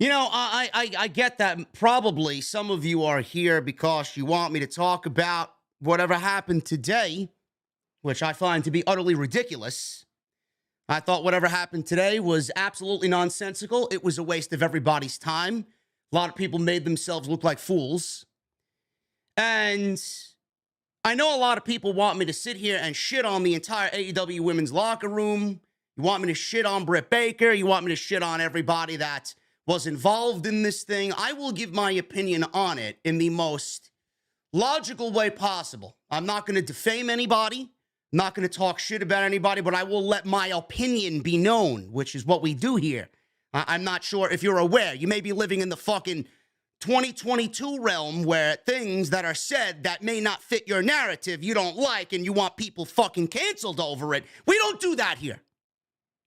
You know, I get that probably some of you are here because you want me to talk about whatever happened today, which I find to be utterly ridiculous. I thought whatever happened today was absolutely nonsensical. It was a waste of everybody's time. A lot of people made themselves look like fools. And I know a lot of people want me to sit here and shit on the entire AEW women's locker room. You want me to shit on Britt Baker. You want me to shit on everybody that was involved in this thing. I will give my opinion on it in the most logical way possible. I'm not going to defame anybody. I'm not going to talk shit about anybody, but I will let my opinion be known, which is what we do here. I'm not sure if you're aware. You may be living in the fucking 2022 realm where things that are said that may not fit your narrative you don't like and you want people fucking canceled over it. We don't do that here.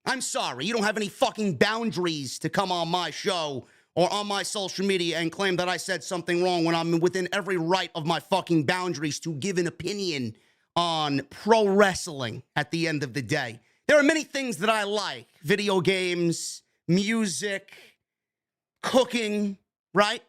I'm sorry. You don't have any fucking boundaries to come on my show or on my social media and claim that I said something wrong when I'm within every right of my fucking boundaries to give an opinion on pro wrestling at the end of the day. There are many things that I like. Video games, music, cooking, right?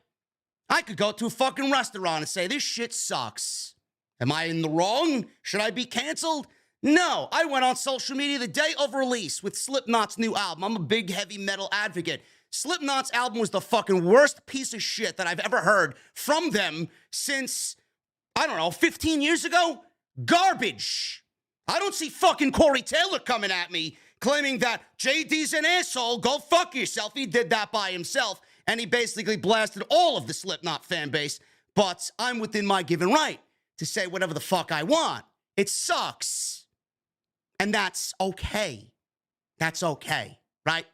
I could go to a fucking restaurant and say, this shit sucks. Am I in the wrong? Should I be canceled? No. I went on social media the day of release with Slipknot's new album. I'm a big heavy metal advocate. Slipknot's album was the fucking worst piece of shit that I've ever heard from them since, I don't know, 15 years ago? Garbage. I don't see fucking Corey Taylor coming at me claiming that JD's an asshole. Go fuck yourself. He did that by himself, and he basically blasted all of the Slipknot fan base. But I'm within my given right to say whatever the fuck I want. It sucks. And that's okay. That's okay, right?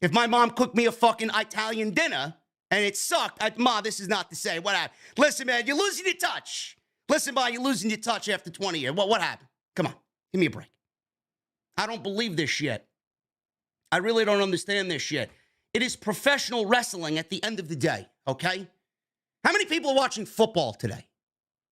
If my mom cooked me a fucking Italian dinner and it sucked, Ma, this is not to say what happened. Listen, man, you're losing your touch. Listen, Ma, you're losing your touch after 20 years. What happened? Come on, give me a break. I don't believe this shit. I really don't understand this shit. It is professional wrestling at the end of the day, okay? How many people are watching football today?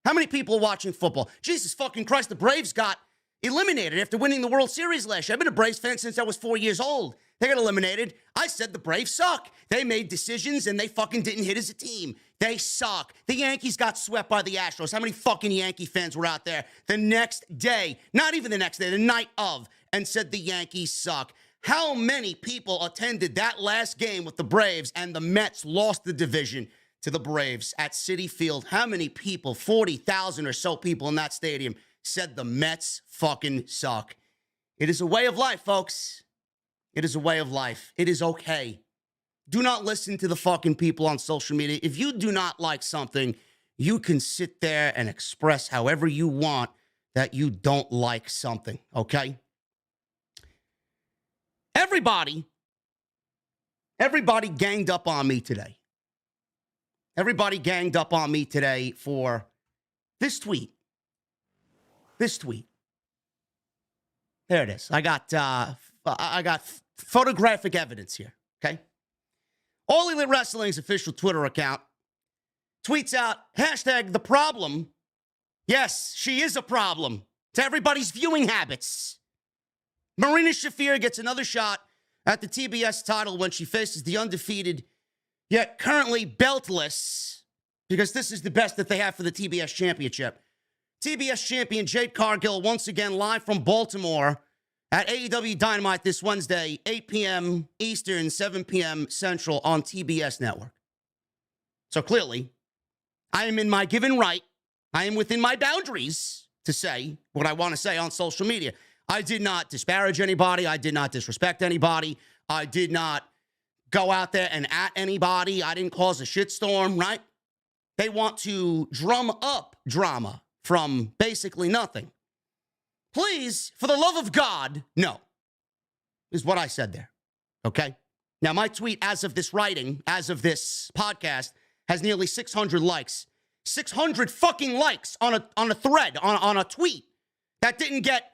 How many people are watching football? Jesus fucking Christ, the Braves got eliminated after winning the World Series last year. I've been a Braves fan since I was 4 years old. They got eliminated. I said the Braves suck. They made decisions and they fucking didn't hit as a team. They suck. The Yankees got swept by the Astros. How many fucking Yankee fans were out there the next day, not even the next day, the night of, and said the Yankees suck? How many people attended that last game with the Braves and the Mets lost the division to the Braves at Citi Field? How many people, 40,000 or so people in that stadium, said the Mets fucking suck? It is a way of life, folks. It is a way of life. It is okay. Do not listen to the fucking people on social media. If you do not like something, you can sit there and express however you want that you don't like something, okay? Everybody ganged up on me today. Everybody ganged up on me today for this tweet. This tweet. There it is. I got photographic evidence here, okay? All Elite Wrestling's official Twitter account tweets out, #the problem. Yes, she is a problem to everybody's viewing habits. Marina Shafir gets another shot at the TBS title when she faces the undefeated, yet currently beltless, because this is the best that they have for the TBS championship. TBS champion Jade Cargill once again live from Baltimore at AEW Dynamite this Wednesday, 8 p.m. Eastern, 7 p.m. Central on TBS Network. So clearly, I am in my given right. I am within my boundaries to say what I want to say on social media. I did not disparage anybody. I did not disrespect anybody. I did not go out there and at anybody. I didn't cause a shitstorm, right? They want to drum up drama from basically nothing. Please, for the love of God, no, is what I said there, okay? Now, my tweet as of this writing, as of this podcast, has nearly 600 likes. 600 fucking likes on a thread, on a tweet that didn't get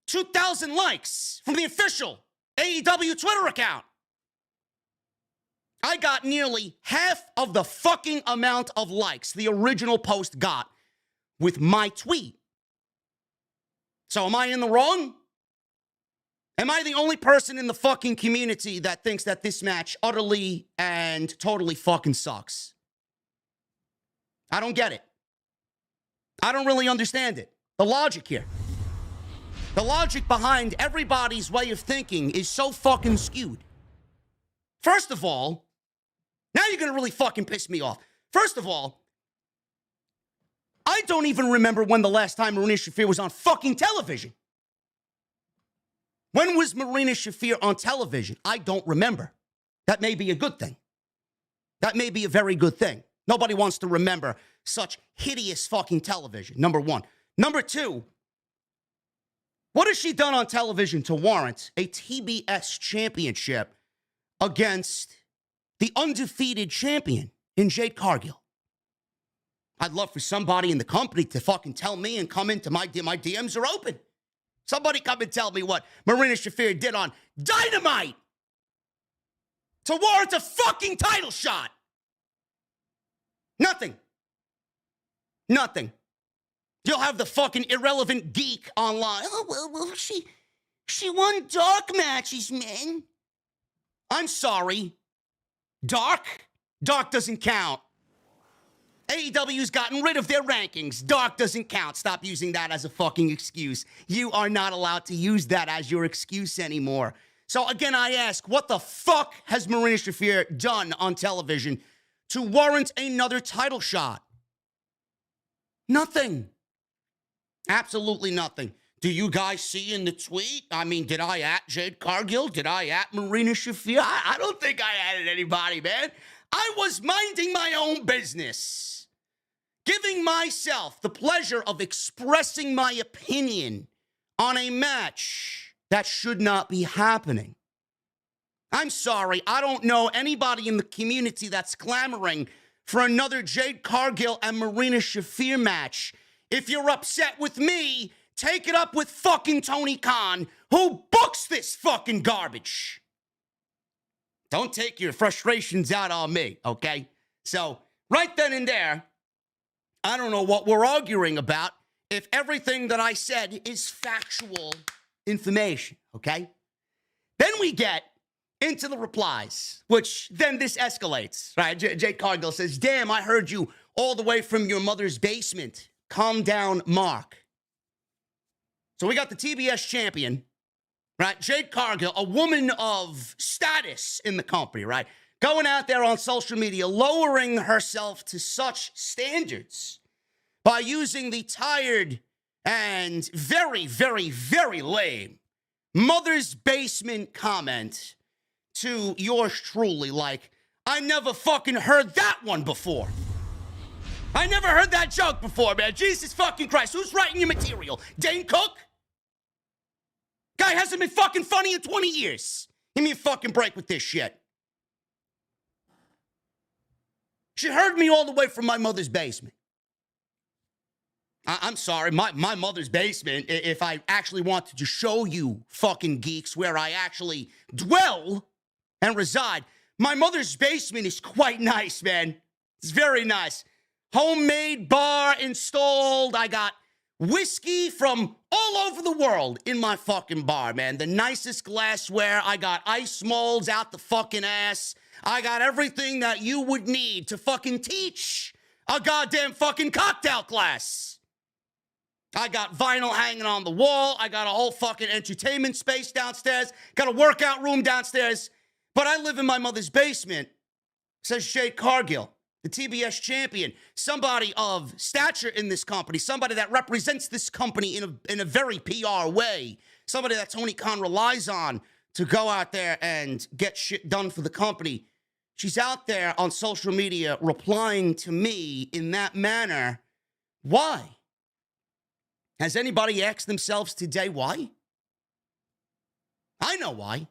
2,000 likes from the official AEW Twitter account. I got nearly half of the fucking amount of likes the original post got with my tweet. So am I in the wrong? Am I the only person in the fucking community that thinks that this match utterly and totally fucking sucks? I don't get it. I don't really understand it. The logic here. The logic behind everybody's way of thinking is so fucking skewed. First of all, now you're going to really fucking piss me off. First of all, I don't even remember when the last time Marina Shafir was on fucking television. When was Marina Shafir on television? I don't remember. That may be a good thing. That may be a very good thing. Nobody wants to remember such hideous fucking television, number one. Number two, what has she done on television to warrant a TBS championship against the undefeated champion in Jade Cargill? I'd love for somebody in the company to fucking tell me and come into my DMs are open. Somebody come and tell me what Marina Shafir did on Dynamite to warrant a fucking title shot. Nothing. Nothing. You'll have the fucking irrelevant geek online. Oh, well, she won dark matches, man. I'm sorry. Dark doesn't count. AEW's gotten rid of their rankings. Dark doesn't count. Stop using that as a fucking excuse. You are not allowed to use that as your excuse anymore. So again, I ask, what the fuck has Marina Shafir done on television to warrant another title shot? Nothing. Absolutely nothing. Do you guys see in the tweet? I mean, did I at Jade Cargill? Did I at Marina Shafir? I don't think I added anybody, man. I was minding my own business, giving myself the pleasure of expressing my opinion on a match that should not be happening. I'm sorry, I don't know anybody in the community that's clamoring for another Jade Cargill and Marina Shafir match. If you're upset with me, take it up with fucking Tony Khan, who books this fucking garbage. Don't take your frustrations out on me, okay? So, right then and there, I don't know what we're arguing about if everything that I said is factual information, okay? Then we get into the replies, which then this escalates, right? Jade Cargill says, damn, I heard you all the way from your mother's basement. Calm down, Mark. So we got the TBS champion, right? Jade Cargill, a woman of status in the company, right? Going out there on social media, lowering herself to such standards by using the tired and very, very, very lame mother's basement comment to yours truly, like, I never fucking heard that one before. I never heard that joke before, man. Jesus fucking Christ. Who's writing your material? Dane Cook? Guy hasn't been fucking funny in 20 years. Give me a fucking break with this shit. She heard me all the way from my mother's basement. I'm sorry, my mother's basement, if I actually wanted to show you fucking geeks where I actually dwell and reside, my mother's basement is quite nice, man. It's very nice. Homemade bar installed. I got whiskey from all over the world in my fucking bar, man. The nicest glassware. I got ice molds out the fucking ass. I got everything that you would need to fucking teach a goddamn fucking cocktail class. I got vinyl hanging on the wall. I got a whole fucking entertainment space downstairs. Got a workout room downstairs. But I live in my mother's basement, says Jade Cargill, the TBS champion, somebody of stature in this company, somebody that represents this company in a very PR way, somebody that Tony Khan relies on to go out there and get shit done for the company. She's out there on social media replying to me in that manner. Why? Has anybody asked themselves today why? I know why.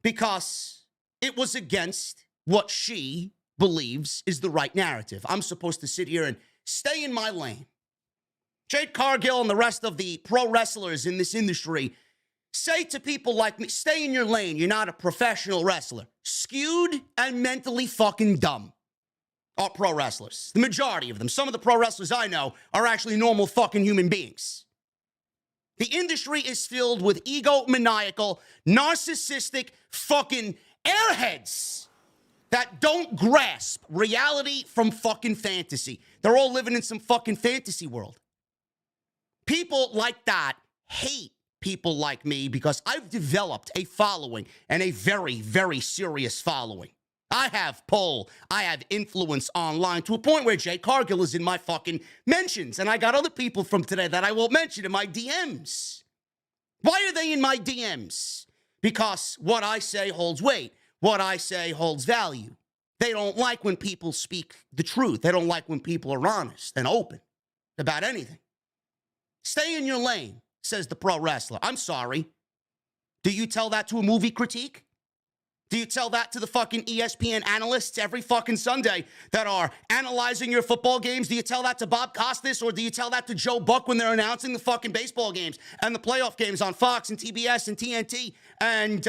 Because it was against what she believes is the right narrative. I'm supposed to sit here and stay in my lane. Jade Cargill and the rest of the pro wrestlers in this industry say to people like me, stay in your lane. You're not a professional wrestler. Skewed and mentally fucking dumb are pro wrestlers. The majority of them. Some of the pro wrestlers I know are actually normal fucking human beings. The industry is filled with egomaniacal, narcissistic fucking airheads that don't grasp reality from fucking fantasy. They're all living in some fucking fantasy world. People like that hate people like me because I've developed a following, and a very, very serious following. I have pull, I have influence online to a point where Jade Cargill is in my fucking mentions, and I got other people from today that I won't mention in my DMs. Why are they in my DMs? Because what I say holds weight. What I say holds value. They don't like when people speak the truth. They don't like when people are honest and open about anything. Stay in your lane, says the pro wrestler. I'm sorry. Do you tell that to a movie critique? Do you tell that to the fucking ESPN analysts every fucking Sunday that are analyzing your football games? Do you tell that to Bob Costas, or do you tell that to Joe Buck when they're announcing the fucking baseball games and the playoff games on Fox and TBS and TNT and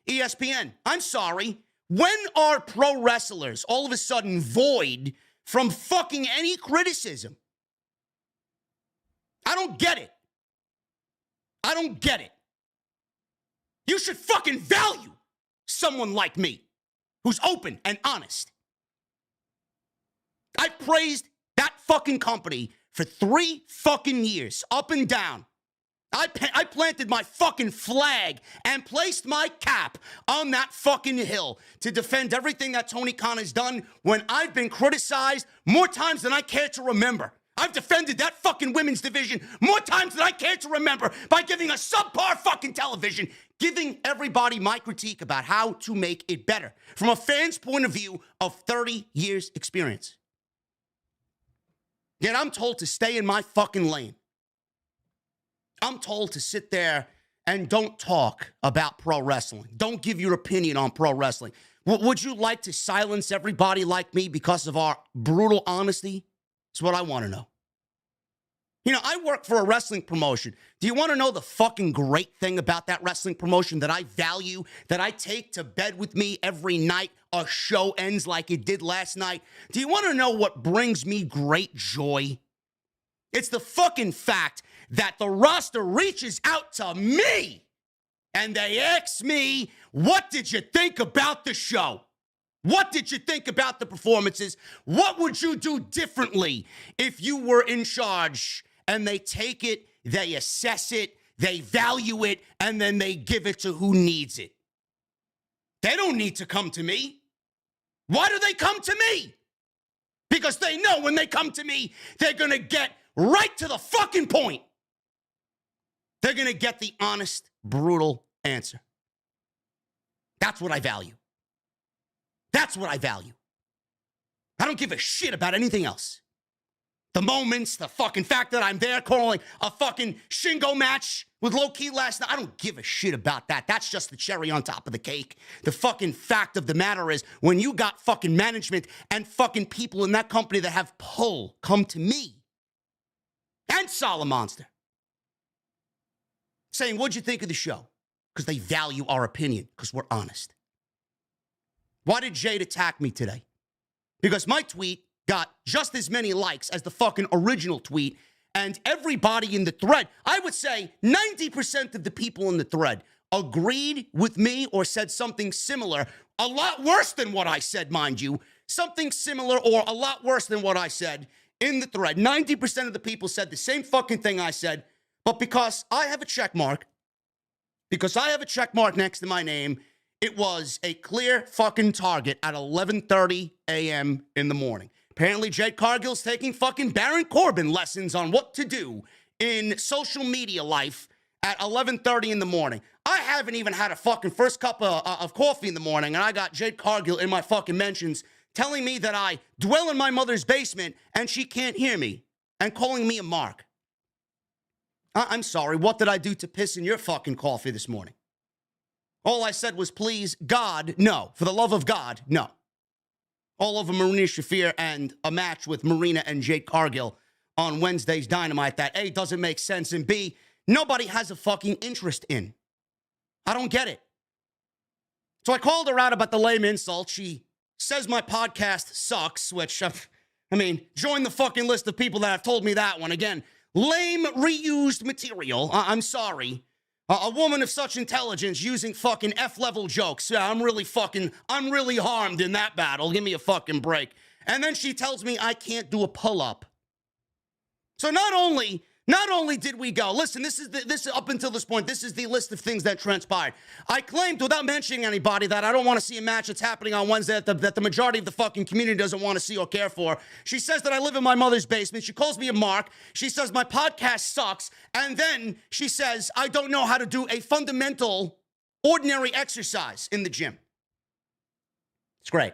ESPN? I'm sorry. When are pro wrestlers all of a sudden void from fucking any criticism? I don't get it. I don't get it. You should fucking value someone like me who's open and honest. I praised that fucking company for 3 fucking years, up and down. I planted my fucking flag and placed my cap on that fucking hill to defend everything that Tony Khan has done when I've been criticized more times than I care to remember. I've defended that fucking women's division more times than I care to remember by giving a subpar fucking television, giving everybody my critique about how to make it better from a fan's point of view of 30 years experience. Yet I'm told to stay in my fucking lane. I'm told to sit there and don't talk about pro wrestling. Don't give your opinion on pro wrestling. Would you like to silence everybody like me because of our brutal honesty? That's what I want to know. You know, I work for a wrestling promotion. Do you want to know the fucking great thing about that wrestling promotion that I value, that I take to bed with me every night a show ends like it did last night? Do you want to know what brings me great joy? It's the fucking fact that the roster reaches out to me and they ask me, what did you think about the show? What did you think about the performances? What would you do differently if you were in charge? And they take it, they assess it, they value it, and then they give it to who needs it. They don't need to come to me. Why do they come to me? Because they know when they come to me, they're going to get right to the fucking point. They're going to get the honest, brutal answer. That's what I value. That's what I value. I don't give a shit about anything else. The moments, the fucking fact that I'm there calling a fucking Shingo match with Low Key last night, I don't give a shit about that. That's just the cherry on top of the cake. The fucking fact of the matter is, when you got fucking management and fucking people in that company that have pull come to me and Solid Monster saying, what'd you think of the show? Because they value our opinion, because we're honest. Why did Jade attack me today? Because my tweet got just as many likes as the fucking original tweet, and everybody in the thread, I would say 90% of the people in the thread agreed with me or said something similar, a lot worse than what I said, mind you, something similar or a lot worse than what I said in the thread. 90% of the people said the same fucking thing I said, but because I have a check mark, next to my name, it was a clear fucking target at 11:30 a.m. in the morning. Apparently, Jade Cargill's taking fucking Baron Corbin lessons on what to do in social media life at 11:30 in the morning. I haven't even had a fucking first cup of coffee in the morning, and I got Jade Cargill in my fucking mentions telling me that I dwell in my mother's basement and she can't hear me, and calling me a mark. I'm sorry, what did I do to piss in your fucking coffee this morning? All I said was, please, God, no. For the love of God, no. All over Marina Shafir and a match with Marina and Jade Cargill on Wednesday's Dynamite that A, doesn't make sense, and B, nobody has a fucking interest in. I don't get it. So I called her out about the lame insult. She says my podcast sucks, which, I mean, join the fucking list of people that have told me that one. Again, lame, reused material. I'm sorry. A woman of such intelligence using fucking F-level jokes. Yeah, I'm really harmed in that battle. Give me a fucking break. And then she tells me I can't do a pull-up. So not only did we go, listen, this is up until this point, this is the list of things that transpired. I claimed, without mentioning anybody, that I don't want to see a match that's happening on Wednesday that the majority of the fucking community doesn't want to see or care for. She says that I live in my mother's basement. She calls me a mark. She says my podcast sucks. And then she says I don't know how to do a fundamental, ordinary exercise in the gym. It's great.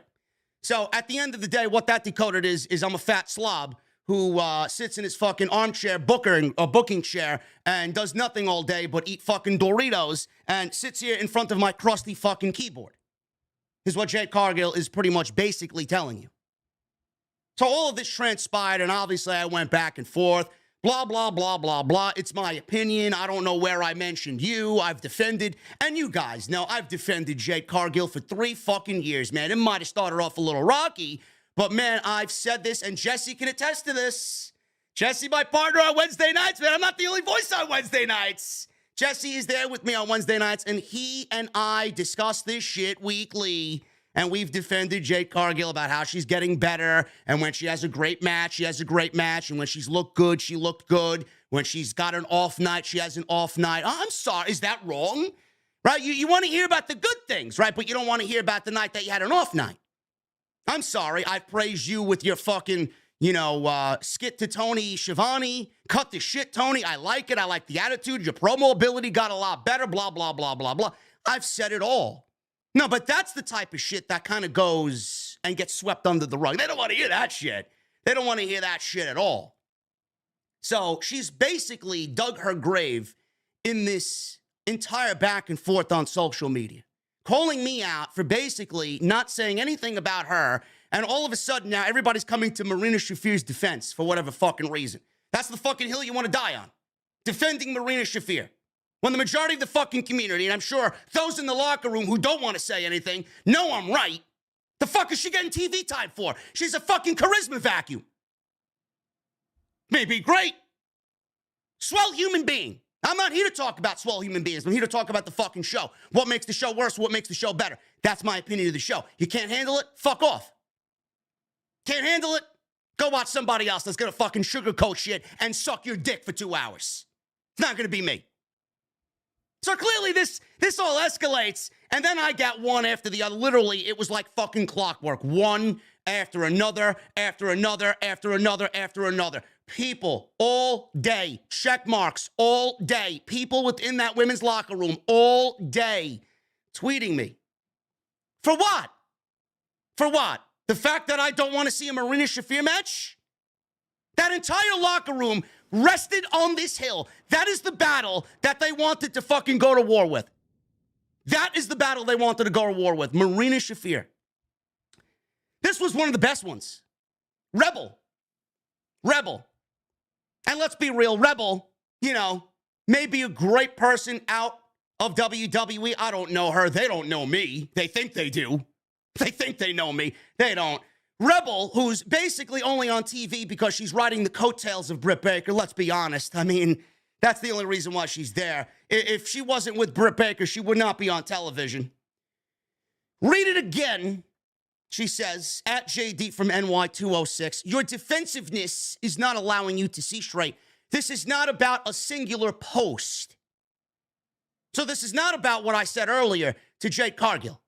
So at the end of the day, what that decoded is I'm a fat slob who sits in his fucking armchair booking chair and does nothing all day but eat fucking Doritos and sits here in front of my crusty fucking keyboard. Is what Jade Cargill is pretty much basically telling you. So all of this transpired, and obviously I went back and forth. Blah, blah, blah, blah, blah. It's my opinion. I don't know where I mentioned you. I've defended, and you guys know I've defended Jade Cargill for 3 fucking years, man. It might have started off a little rocky, but, man, I've said this, and Jesse can attest to this. Jesse, my partner on Wednesday nights, man. I'm not the only voice on Wednesday nights. Jesse is there with me on Wednesday nights, and he and I discuss this shit weekly, and we've defended Jade Cargill about how she's getting better, and when she has a great match, she has a great match, and when she's looked good, she looked good. When she's got an off night, she has an off night. Oh, I'm sorry. Is that wrong? Right? You want to hear about the good things, right? But you don't want to hear about the night that you had an off night. I'm sorry, I've praised you with your fucking, skit to Tony Schiavone. Cut the shit, Tony. I like it. I like the attitude. Your promo ability got a lot better, blah, blah, blah, blah, blah. I've said it all. No, but that's the type of shit that kind of goes and gets swept under the rug. They don't want to hear that shit. They don't want to hear that shit at all. So she's basically dug her grave in this entire back and forth on social media, calling me out for basically not saying anything about her, and all of a sudden now everybody's coming to Marina Shafir's defense for whatever fucking reason. That's the fucking hill you want to die on. Defending Marina Shafir. When the majority of the fucking community, and I'm sure those in the locker room who don't want to say anything, know I'm right. The fuck is she getting TV time for? She's a fucking charisma vacuum. Maybe great. Swell human being. I'm not here to talk about swell human beings. I'm here to talk about the fucking show. What makes the show worse? What makes the show better? That's my opinion of the show. You can't handle it? Fuck off. Can't handle it? Go watch somebody else that's gonna fucking sugarcoat shit and suck your dick for 2 hours. It's not gonna be me. So clearly this all escalates, and then I got one after the other. Literally, it was like fucking clockwork. One after another, after another, after another, after another. People all day, check marks all day, people within that women's locker room all day tweeting me. For what? For what? The fact that I don't want to see a Marina Shafir match? That entire locker room rested on this hill. That is the battle that they wanted to fucking go to war with. That is the battle they wanted to go to war with. Marina Shafir. This was one of the best ones. Rebel. And let's be real, Rebel, may be a great person out of WWE. I don't know her. They don't know me. They think they do. They think they know me. They don't. Rebel, who's basically only on TV because she's riding the coattails of Britt Baker, let's be honest. I mean, that's the only reason why she's there. If she wasn't with Britt Baker, she would not be on television. Read it again. She says, at JD from NY206, your defensiveness is not allowing you to see straight. This is not about a singular post. So this is not about what I said earlier to Jade Cargill.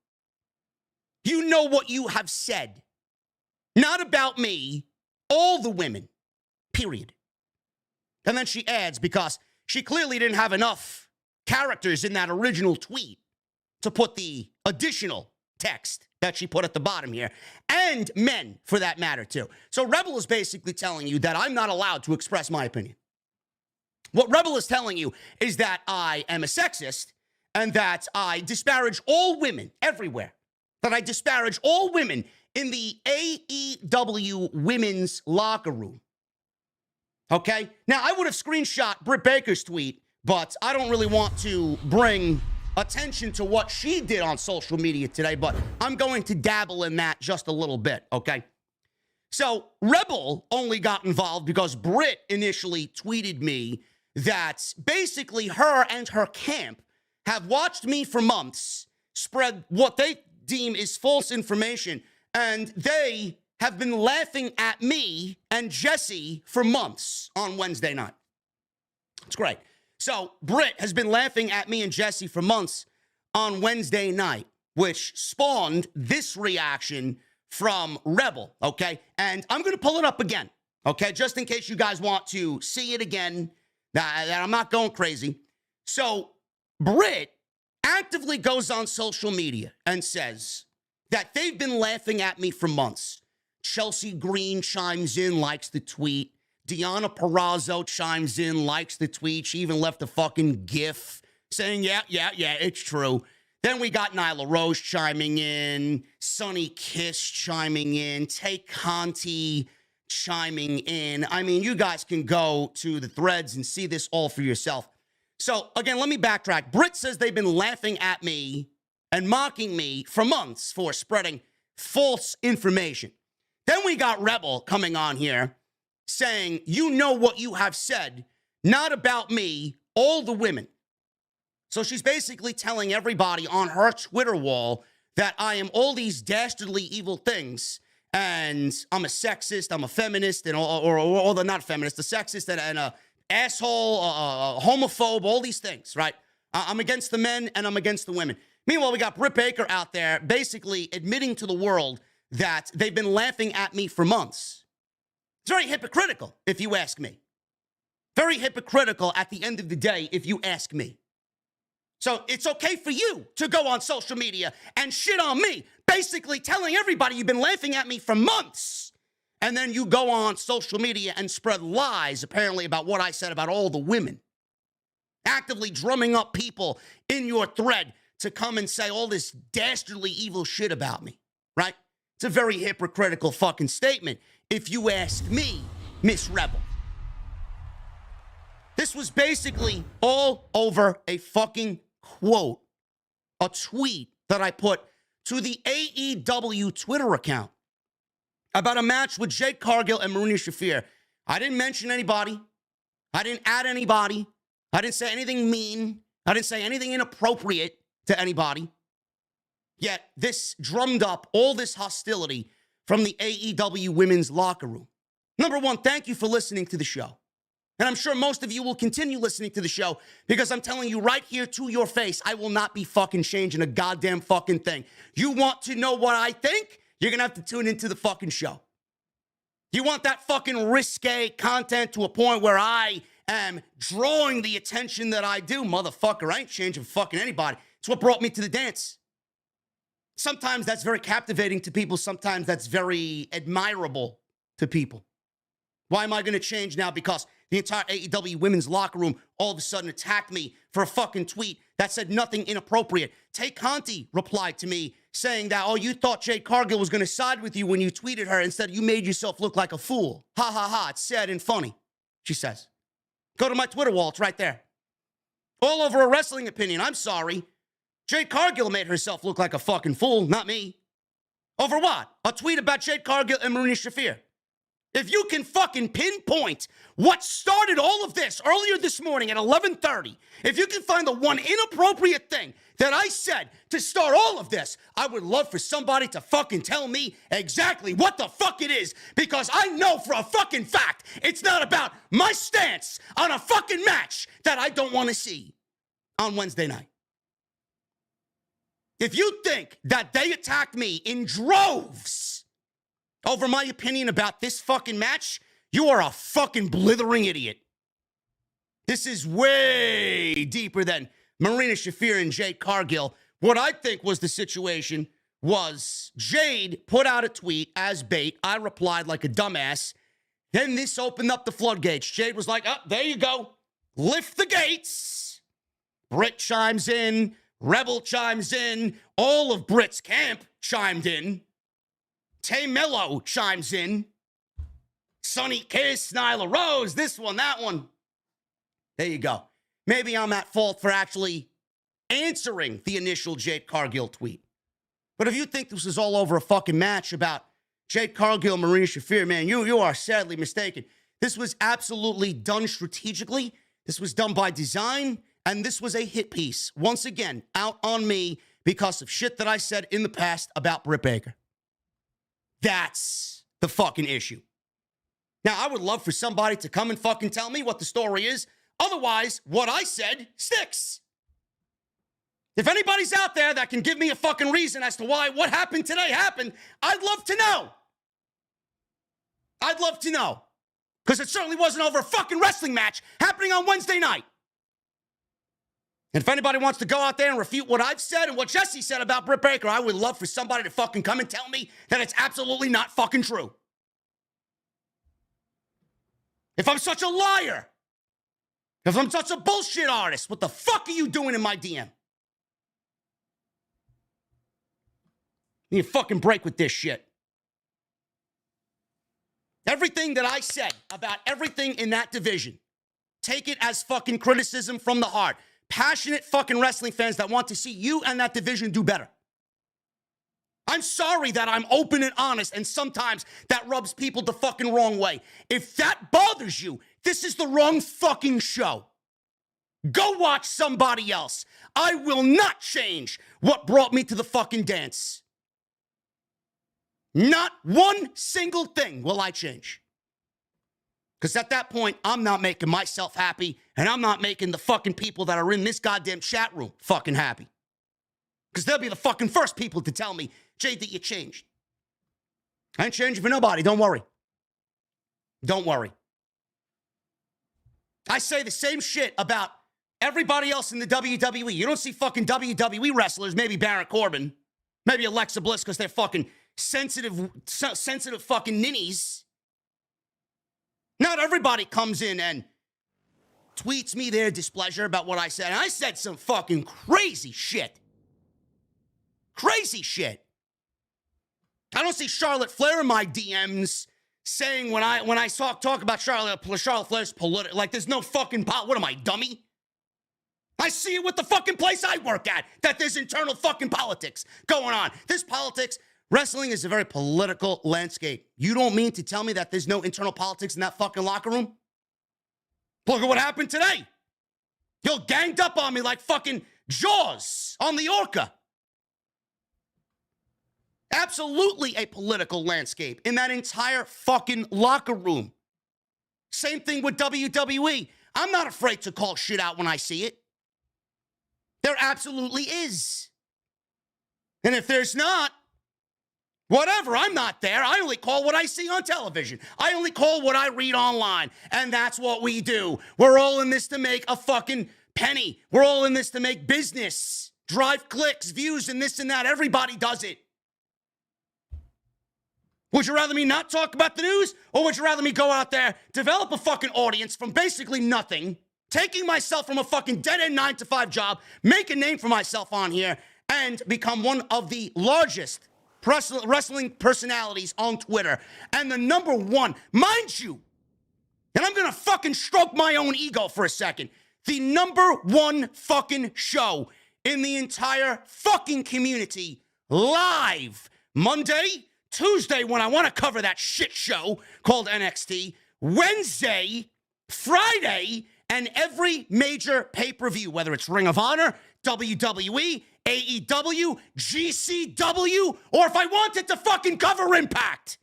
You know what you have said. Not about me, all the women, period. And then she adds, because she clearly didn't have enough characters in that original tweet to put the additional text that she put at the bottom here, and men, for that matter, too. So Rebel is basically telling you that I'm not allowed to express my opinion. What Rebel is telling you is that I am a sexist and that I disparage all women everywhere, that I disparage all women in the AEW women's locker room. Okay? Now, I would have screenshot Britt Baker's tweet, but I don't really want to bring attention to what she did on social media today, but I'm going to dabble in that just a little bit, okay? So Rebel only got involved because Britt initially tweeted me that basically her and her camp have watched me for months spread what they deem is false information, and they have been laughing at me and Jesse for months on Wednesday night. It's great. So Britt has been laughing at me and Jesse for months on Wednesday night, which spawned this reaction from Rebel, okay? And I'm going to pull it up again, okay? Just in case you guys want to see it again, that I'm not going crazy. So Britt actively goes on social media and says that they've been laughing at me for months. Chelsea Green chimes in, likes the tweet. Deanna Purrazzo chimes in, likes the tweet. She even left a fucking gif saying, yeah, it's true. Then we got Nyla Rose chiming in, Sonny Kiss chiming in, Tay Conti chiming in. I mean, you guys can go to the threads and see this all for yourself. So, again, let me backtrack. Britt says they've been laughing at me and mocking me for months for spreading false information. Then we got Rebel coming on here saying, you know what you have said, not about me, all the women. So she's basically telling everybody on her Twitter wall that I am all these dastardly evil things, and I'm a sexist, I'm a feminist, and or not feminist, a sexist and a asshole, a homophobe, all these things, right? I'm against the men and I'm against the women. Meanwhile, we got Britt Baker out there basically admitting to the world that they've been laughing at me for months. It's very hypocritical, if you ask me. Very hypocritical at the end of the day, if you ask me. So it's okay for you to go on social media and shit on me, basically telling everybody you've been laughing at me for months. And then you go on social media and spread lies, apparently, about what I said about all the women. Actively drumming up people in your thread to come and say all this dastardly evil shit about me, right? It's a very hypocritical fucking statement, if you ask me, Miss Rebel. This was basically all over a fucking quote, a tweet that I put to the AEW Twitter account about a match with Jade Cargill and Marina Shafir. I didn't mention anybody. I didn't add anybody. I didn't say anything mean. I didn't say anything inappropriate to anybody. Yet this drummed up all this hostility from the AEW women's locker room. Number one, thank you for listening to the show. And I'm sure most of you will continue listening to the show because I'm telling you right here to your face, I will not be fucking changing a goddamn fucking thing. You want to know what I think? You're going to have to tune into the fucking show. You want that fucking risque content to a point where I am drawing the attention that I do? Motherfucker, I ain't changing fucking anybody. It's what brought me to the dance. Sometimes that's very captivating to people. Sometimes that's very admirable to people. Why am I going to change now? Because the entire AEW women's locker room all of a sudden attacked me for a fucking tweet that said nothing inappropriate. Tay Conti replied to me saying that, oh, you thought Jade Cargill was going to side with you when you tweeted her. Instead, you made yourself look like a fool. Ha, ha, ha. It's sad and funny, she says. Go to my Twitter wall. It's right there. All over a wrestling opinion. I'm sorry. Jade Cargill made herself look like a fucking fool, not me. Over what? A tweet about Jade Cargill and Marina Shafir. If you can fucking pinpoint what started all of this earlier this morning at 11:30, if you can find the one inappropriate thing that I said to start all of this, I would love for somebody to fucking tell me exactly what the fuck it is, because I know for a fucking fact it's not about my stance on a fucking match that I don't want to see on Wednesday night. If you think that they attacked me in droves over my opinion about this fucking match, you are a fucking blithering idiot. This is way deeper than Marina Shafir and Jade Cargill. What I think was the situation was Jade put out a tweet as bait. I replied like a dumbass. Then this opened up the floodgates. Jade was like, oh, there you go. Lift the gates. Britt chimes in. Rebel chimes in. All of Britt's camp chimed in. Tay Mello chimes in. Sonny Kiss, Nyla Rose, this one, that one. There you go. Maybe I'm at fault for actually answering the initial Jade Cargill tweet. But if you think this is all over a fucking match about Jade Cargill, Marina Shafir, man, you are sadly mistaken. This was absolutely done strategically. This was done by design, and this was a hit piece. Once again, out on me because of shit that I said in the past about Britt Baker. That's the fucking issue. Now, I would love for somebody to come and fucking tell me what the story is. Otherwise, what I said sticks. If anybody's out there that can give me a fucking reason as to why what happened today happened, I'd love to know. I'd love to know. Because it certainly wasn't over a fucking wrestling match happening on Wednesday night. And if anybody wants to go out there and refute what I've said and what Jesse said about Britt Baker, I would love for somebody to fucking come and tell me that it's absolutely not fucking true. If I'm such a liar, if I'm such a bullshit artist, what the fuck are you doing in my DM? Need a fucking break with this shit. Everything that I said about everything in that division, take it as fucking criticism from the heart. Passionate fucking wrestling fans that want to see you and that division do better. I'm sorry that I'm open and honest, and sometimes that rubs people the fucking wrong way. If that bothers you, this is the wrong fucking show. Go watch somebody else. I will not change what brought me to the fucking dance. Not one single thing will I change. Because at that point, I'm not making myself happy, and I'm not making the fucking people that are in this goddamn chat room fucking happy. Because they'll be the fucking first people to tell me, Jade, that you changed. I ain't changing for nobody. Don't worry. Don't worry. I say the same shit about everybody else in the WWE. You don't see fucking WWE wrestlers, maybe Baron Corbin, maybe Alexa Bliss, because they're fucking sensitive fucking ninnies. Not everybody comes in and tweets me their displeasure about what I said. And I said some fucking crazy shit. Crazy shit. I don't see Charlotte Flair in my DMs saying when I talk about Charlotte Flair's political, like there's no fucking, what am I, dummy? I see it with the fucking place I work at, that there's internal fucking politics going on. This politics, wrestling is a very political landscape. You don't mean to tell me that there's no internal politics in that fucking locker room? Look at what happened today. You're ganged up on me like fucking Jaws on the orca. Absolutely a political landscape in that entire fucking locker room. Same thing with WWE. I'm not afraid to call shit out when I see it. There absolutely is. And if there's not, whatever, I'm not there. I only call what I see on television. I only call what I read online. And that's what we do. We're all in this to make a fucking penny. We're all in this to make business. Drive clicks, views, and this and that. Everybody does it. Would you rather me not talk about the news? Or would you rather me go out there, develop a fucking audience from basically nothing, taking myself from a fucking dead-end 9-to-5 job, make a name for myself on here, and become one of the largest wrestling personalities on Twitter, and the number one, mind you, and I'm gonna fucking stroke my own ego for a second, the number one fucking show in the entire fucking community, live, Monday, Tuesday when I want to cover that shit show called NXT, Wednesday, Friday, and every major pay-per-view, whether it's Ring of Honor, WWE, AEW, GCW, or if I wanted to fucking cover Impact.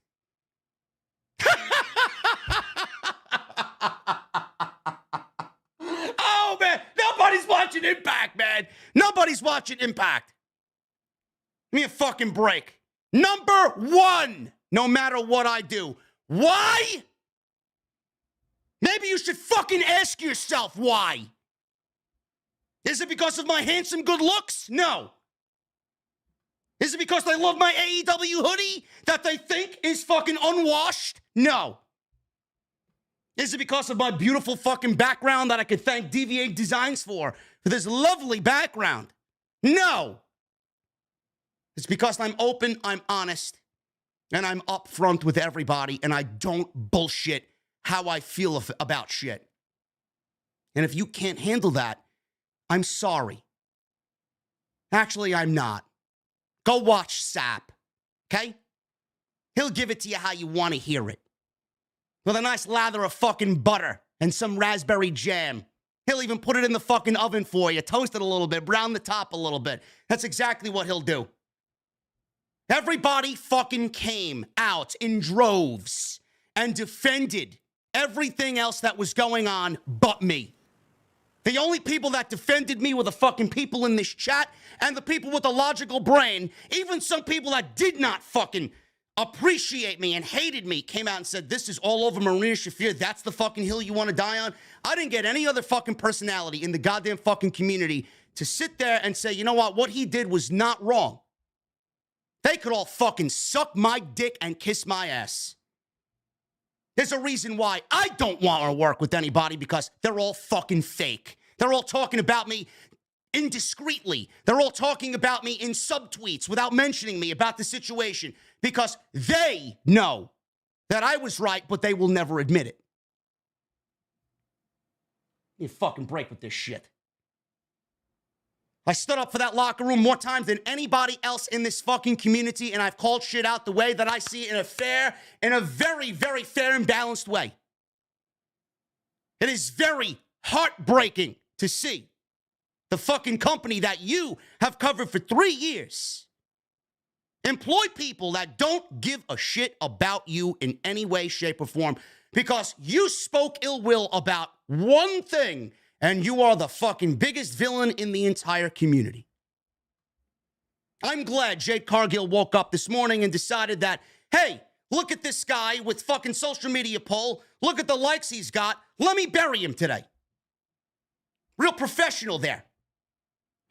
Oh, man. Nobody's watching Impact, man. Nobody's watching Impact. Give me a fucking break. Number one, no matter what I do. Why? Maybe you should fucking ask yourself why. Is it because of my handsome good looks? No. Is it because they love my AEW hoodie that they think is fucking unwashed? No. Is it because of my beautiful fucking background that I could thank DVA Designs for this lovely background? No. It's because I'm open, I'm honest, and I'm upfront with everybody, and I don't bullshit how I feel about shit. And if you can't handle that, I'm sorry. Actually, I'm not. Go watch SAP, okay? He'll give it to you how you want to hear it. With a nice lather of fucking butter and some raspberry jam. He'll even put it in the fucking oven for you, toast it a little bit, brown the top a little bit. That's exactly what he'll do. Everybody fucking came out in droves and defended everything else that was going on but me. The only people that defended me were the fucking people in this chat and the people with a logical brain. Even some people that did not fucking appreciate me and hated me came out and said, this is all over Marina Shafir. That's the fucking hill you want to die on. I didn't get any other fucking personality in the goddamn fucking community to sit there and say, you know what he did was not wrong. They could all fucking suck my dick and kiss my ass. There's a reason why I don't want to work with anybody, because they're all fucking fake. They're all talking about me indiscreetly. They're all talking about me in subtweets without mentioning me about the situation, because they know that I was right, but they will never admit it. You fucking break with this shit. I stood up for that locker room more times than anybody else in this fucking community, and I've called shit out the way that I see it in a very, very fair and balanced way. It is very heartbreaking to see the fucking company that you have covered for 3 years employ people that don't give a shit about you in any way, shape, or form, because you spoke ill will about one thing, and you are the fucking biggest villain in the entire community. I'm glad Jade Cargill woke up this morning and decided that, hey, look at this guy with fucking social media poll. Look at the likes he's got. Let me bury him today. Real professional there.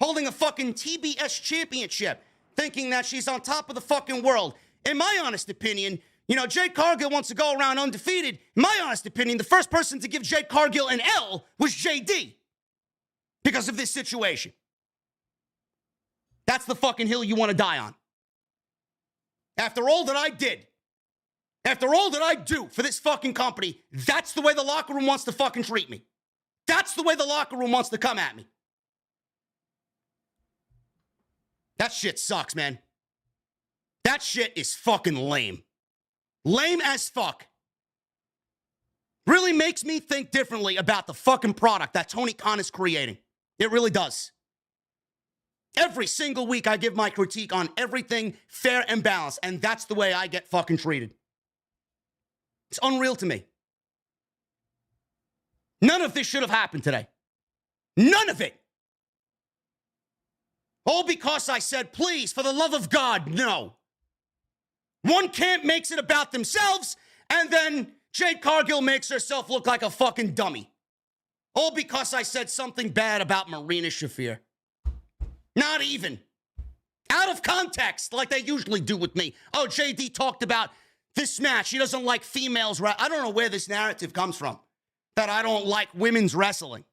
Holding a fucking TBS championship, thinking that she's on top of the fucking world. In my honest opinion, Jade Cargill wants to go around undefeated. In my honest opinion, the first person to give Jade Cargill an L was JD because of this situation. That's the fucking hill you want to die on. After all that I did, after all that I do for this fucking company, that's the way the locker room wants to fucking treat me. That's the way the locker room wants to come at me. That shit sucks, man. That shit is fucking lame. Lame as fuck. Really makes me think differently about the fucking product that Tony Khan is creating. It really does. Every single week I give my critique on everything fair and balanced, and that's the way I get fucking treated. It's unreal to me. None of this should have happened today. None of it. All because I said, please, for the love of God, no. One camp makes it about themselves, and then Jade Cargill makes herself look like a fucking dummy. All because I said something bad about Marina Shafir. Not even. Out of context, like they usually do with me. Oh, JD talked about this match. He doesn't like females. I don't know where this narrative comes from, that I don't like women's wrestling.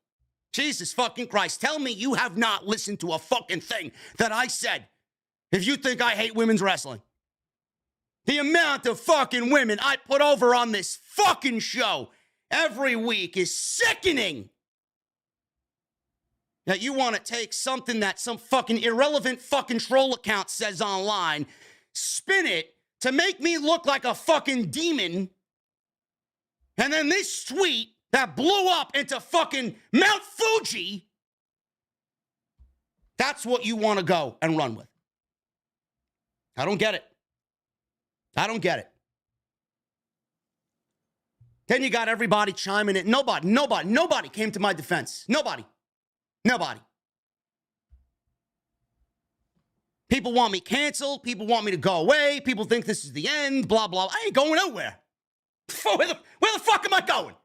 Jesus fucking Christ. Tell me you have not listened to a fucking thing that I said if you think I hate women's wrestling. The amount of fucking women I put over on this fucking show every week is sickening. That you want to take something that some fucking irrelevant fucking troll account says online, spin it to make me look like a fucking demon, and then this tweet that blew up into fucking Mount Fuji, that's what you want to go and run with. I don't get it. I don't get it. Then you got everybody chiming in. Nobody came to my defense. Nobody. People want me canceled. People want me to go away. People think this is the end. Blah, blah. I ain't going nowhere. Where the fuck am I going?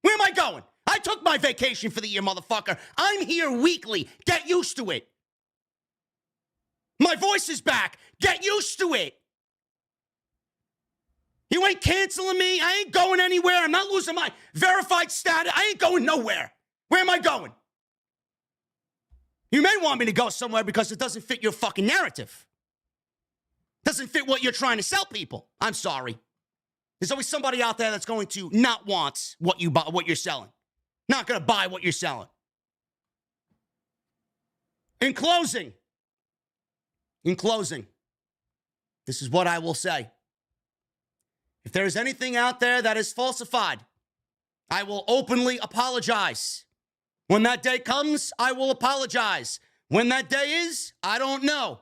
Where am I going? I took my vacation for the year, motherfucker. I'm here weekly. Get used to it. My voice is back. Get used to it. You ain't canceling me. I ain't going anywhere. I'm not losing my verified status. I ain't going nowhere. Where am I going? You may want me to go somewhere because it doesn't fit your fucking narrative. Doesn't fit what you're trying to sell people. I'm sorry. There's always somebody out there that's going to not want what you're selling. Not going to buy what you're selling. In closing, this is what I will say. If there's anything out there that is falsified, I will openly apologize. When that day comes, I will apologize. When that day is, I don't know.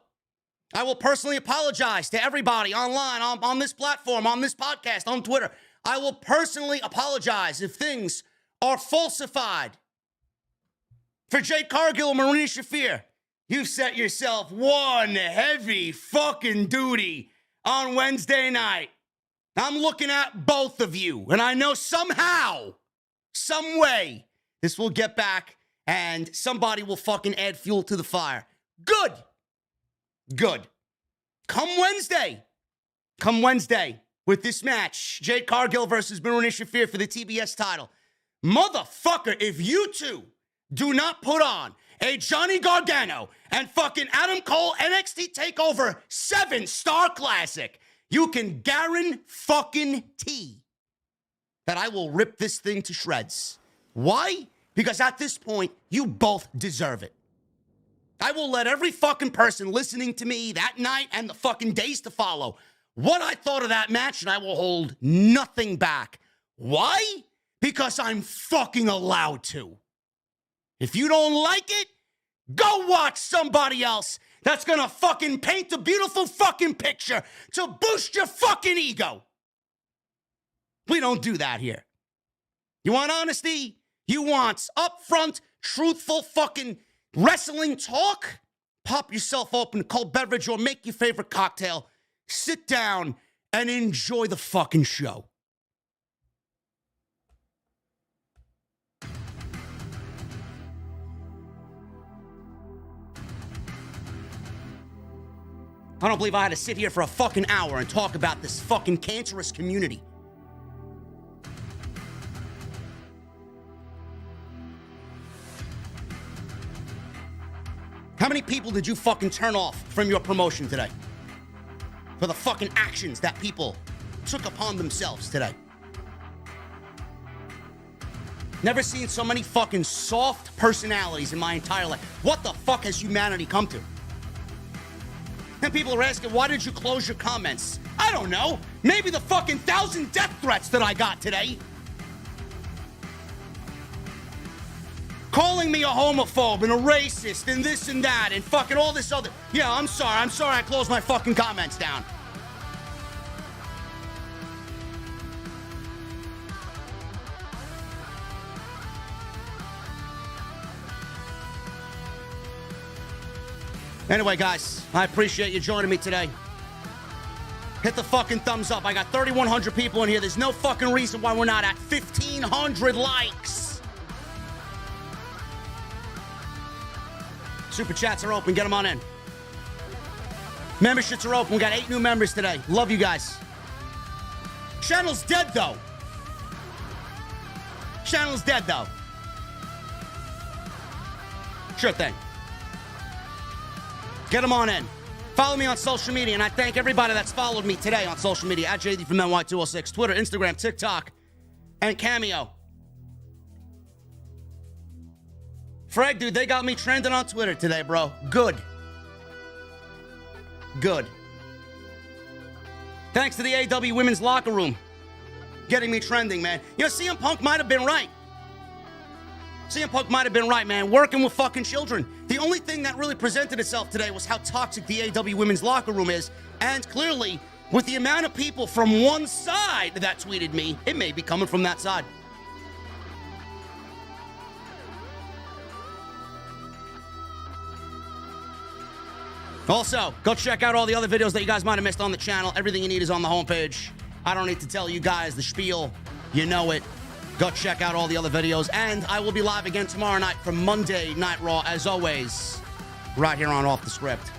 I will personally apologize to everybody online, on this platform, on this podcast, on Twitter. I will personally apologize if things are falsified. For Jade Cargill and Marina Shafir, you've set yourself one heavy fucking duty on Wednesday night. I'm looking at both of you, and I know somehow, some way, this will get back and somebody will fucking add fuel to the fire. Good. Good. Come Wednesday with this match, Jade Cargill versus Marina Shafir for the TBS title. Motherfucker, if you two do not put on a Johnny Gargano and fucking Adam Cole NXT TakeOver 7-star classic, you can guarantee that I will rip this thing to shreds. Why? Because at this point, you both deserve it. I will let every fucking person listening to me that night and the fucking days to follow what I thought of that match, and I will hold nothing back. Why? Because I'm fucking allowed to. If you don't like it, go watch somebody else that's gonna fucking paint a beautiful fucking picture to boost your fucking ego. We don't do that here. You want honesty? You want upfront, truthful fucking wrestling talk? Pop yourself open a cold beverage or make your favorite cocktail. Sit down and enjoy the fucking show. I don't believe I had to sit here for a fucking hour and talk about this fucking cancerous community. How many people did you fucking turn off from your promotion today? For the fucking actions that people took upon themselves today. Never seen so many fucking soft personalities in my entire life. What the fuck has humanity come to? And people are asking, why did you close your comments? I don't know. Maybe the fucking 1,000 death threats that I got today. Calling me a homophobe and a racist and this and that and fucking all this other. Yeah, I'm sorry I closed my fucking comments down. Anyway, guys, I appreciate you joining me today. Hit the fucking thumbs up. I got 3,100 people in here. There's no fucking reason why we're not at 1,500 likes. Super chats are open. Get them on in. Memberships are open. We got 8 new members today. Love you guys. Channel's dead, though. Channel's dead, though. Sure thing. Get them on in. Follow me on social media, and I thank everybody that's followed me today on social media at JDfromNY206, Twitter, Instagram, TikTok, and Cameo. Fred, dude, they got me trending on Twitter today, bro. Good. Good. Thanks to the AEW Women's Locker Room. Getting me trending, man. You know, CM Punk might have been right. CM Punk might have been right, man. Working with fucking children. The only thing that really presented itself today was how toxic the AEW Women's Locker Room is. And clearly, with the amount of people from one side that tweeted me, it may be coming from that side. Also, go check out all the other videos that you guys might have missed on the channel. Everything you need is on the homepage. I don't need to tell you guys the spiel. You know it. Go check out all the other videos. And I will be live again tomorrow night for Monday Night Raw, as always, right here on Off the Script.